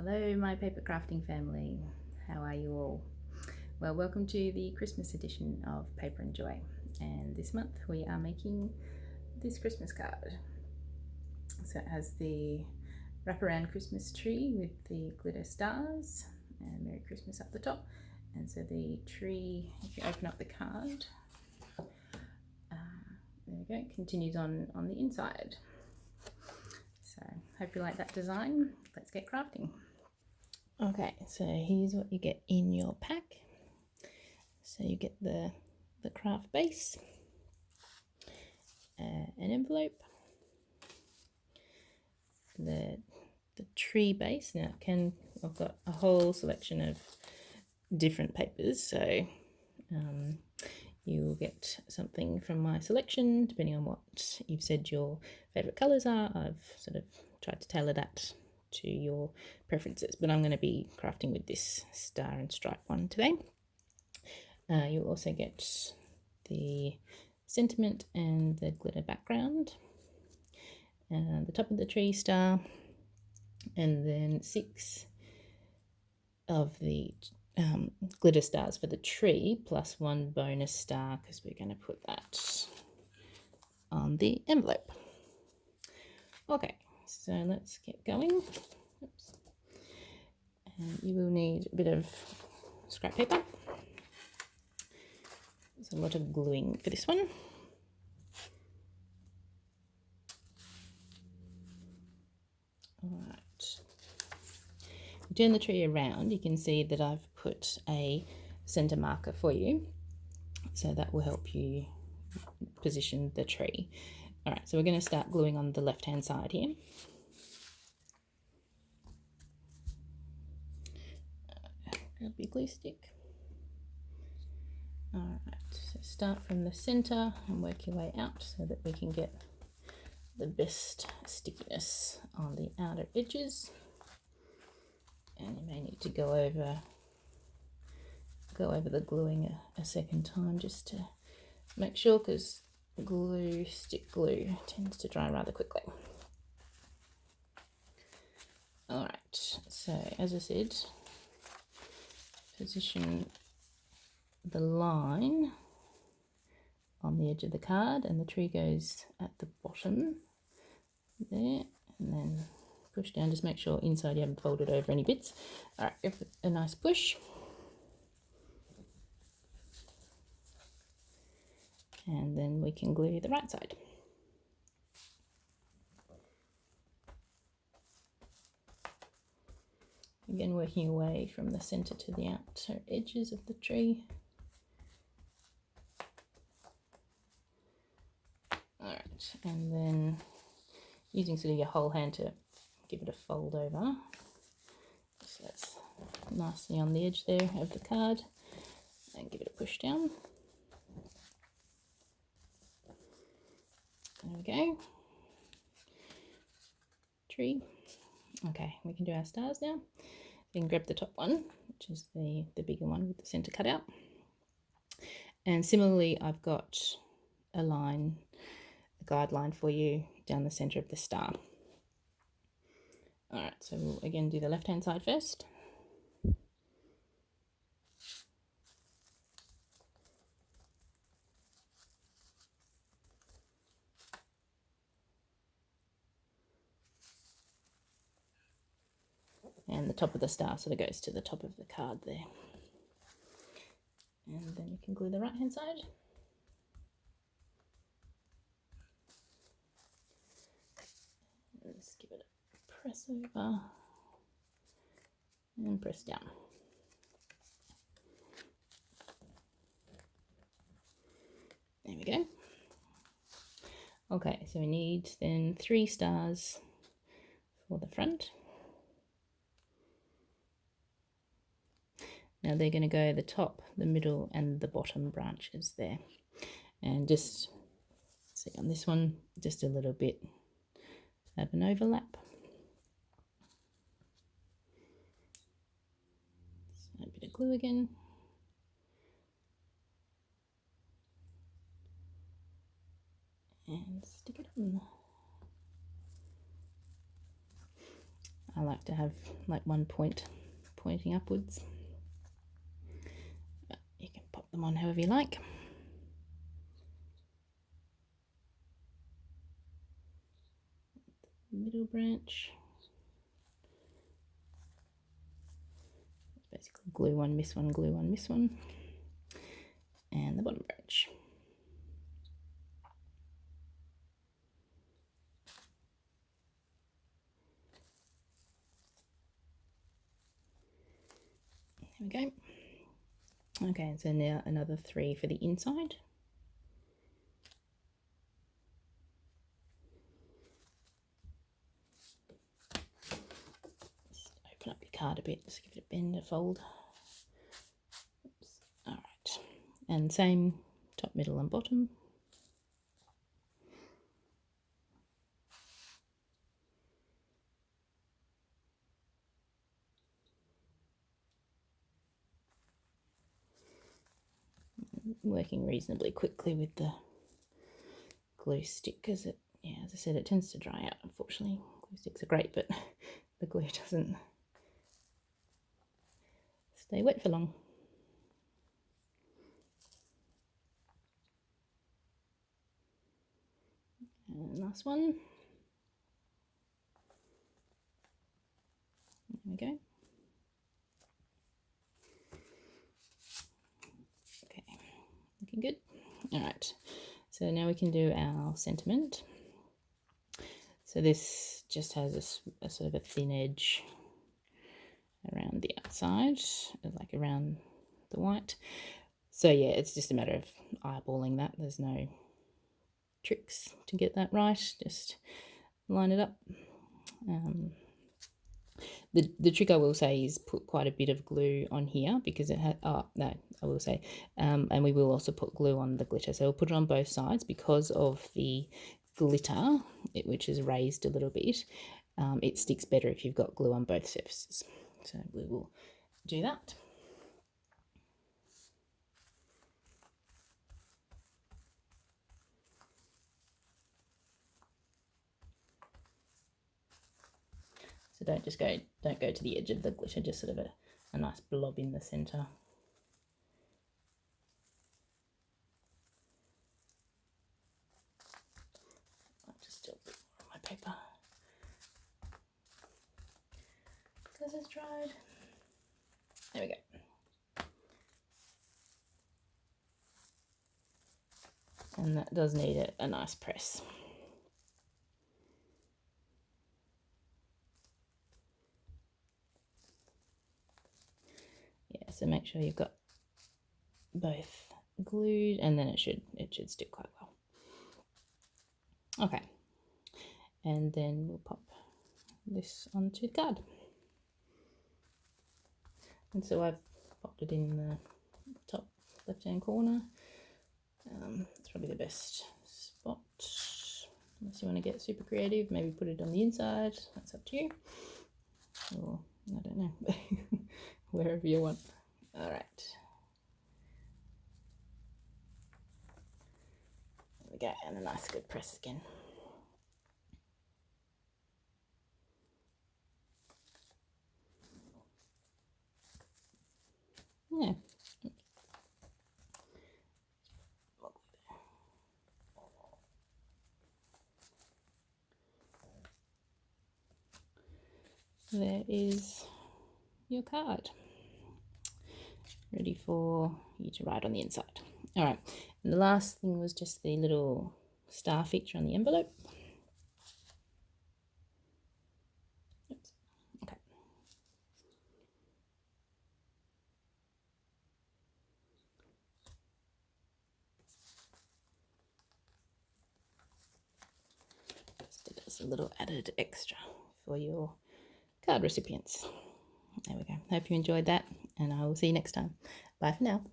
Hello my paper crafting family, how are you all? Well, welcome to the Christmas edition of Paper and Joy, and this month we are making this Christmas card. So it has the wraparound Christmas tree with the glitter stars and Merry Christmas up the top, and so the tree, if you open up the card, there we go, continues on the inside. So hope you like that design. Let's get crafting. Okay, so here's what you get in your pack. So you get the craft base, an envelope, the tree base. Now I've got a whole selection of different papers, so you will get something from my selection depending on what you've said your favourite colours are. I've sort of tried to tailor that to your preferences, but I'm going to be crafting with this star and stripe one today. You'll also get the sentiment and the glitter background, and the top of the tree star, and then 6 of the glitter stars for the tree, plus 1 bonus star because we're going to put that on the envelope. Okay, so let's get going. Oops. And you will need a bit of scrap paper. There's a lot of gluing for this one. Alright. Turn the tree around, you can see that I've put a center marker for you, so that will help you position the tree. Alright, so we're going to start gluing on the left hand side here. Grab your glue stick. Alright, so start from the center and work your way out so that we can get the best stickiness on the outer edges. And you may need to go over the gluing a second time just to make sure, because stick glue tends to dry rather quickly. Alright, so as I said, position the line on the edge of the card, and the tree goes at the bottom there, and then push down. Just make sure inside you haven't folded over any bits. Alright, give it a nice push. And then we can glue the right side. Again, working away from the center to the outer edges of the tree. Alright, and then using sort of your whole hand to give it a fold over. So that's nicely on the edge there of the card, and give it a push down. There we go. Tree. Okay, we can do our stars now. You can grab the top one, which is the bigger one with the center cut out. And similarly, I've got a guideline for you down the center of the star. Alright, so we'll again do the left hand side first. And the top of the star sort of goes to the top of the card there. And then you can glue the right hand side. Just give it a press over and press down. There we go. Okay, so we need then 3 stars for the front. Now they're going to go the top, the middle and the bottom branches there. And just see on this one, just a little bit of an overlap. So a bit of glue again. And stick it on. I like to have like one point pointing upwards. But you can pop them on however you like. Middle branch. Basically glue one, miss one, glue one, miss one. And the bottom branch. There we go. Okay, so now another 3 for the inside. Just open up your card a bit, just give it a bend, a fold. Oops. All right, and same top, middle and bottom. Working reasonably quickly with the glue stick because it, yeah, as I said, it tends to dry out, unfortunately. Glue sticks are great, but the glue doesn't stay wet for long. And last one. There we go. Okay, looking good. All right, so now we can do our sentiment. So this just has a sort of a thin edge around the outside, like around the white. So yeah, it's just a matter of eyeballing that. There's no tricks to get that right. Just line it up. The trick I will say is put quite a bit of glue on here because it had, oh no, I will say, and we will also put glue on the glitter. So we'll put it on both sides because of the glitter, which is raised a little bit. It sticks better if you've got glue on both surfaces. So we will do that. So don't go to the edge of the glitter, just sort of a nice blob in the center. I'll just do a bit more on my paper because it's dried. There we go. And that does need a nice press. Yeah, so make sure you've got both glued, and then it should stick quite well. Okay, and then we'll pop this onto the card. And so I've popped it in the top left-hand corner. It's probably the best spot, unless you want to get super creative. Maybe put it on the inside. That's up to you. Or I don't know, wherever you want. All right. There we go, and a nice good press again. Yeah. There is your card, ready for you to write on the inside. All right, and the last thing was just the little star feature on the envelope. Oops. Okay. Just as a little added extra for your card recipients. There we go. Hope you enjoyed that, and I will see you next time. Bye for now.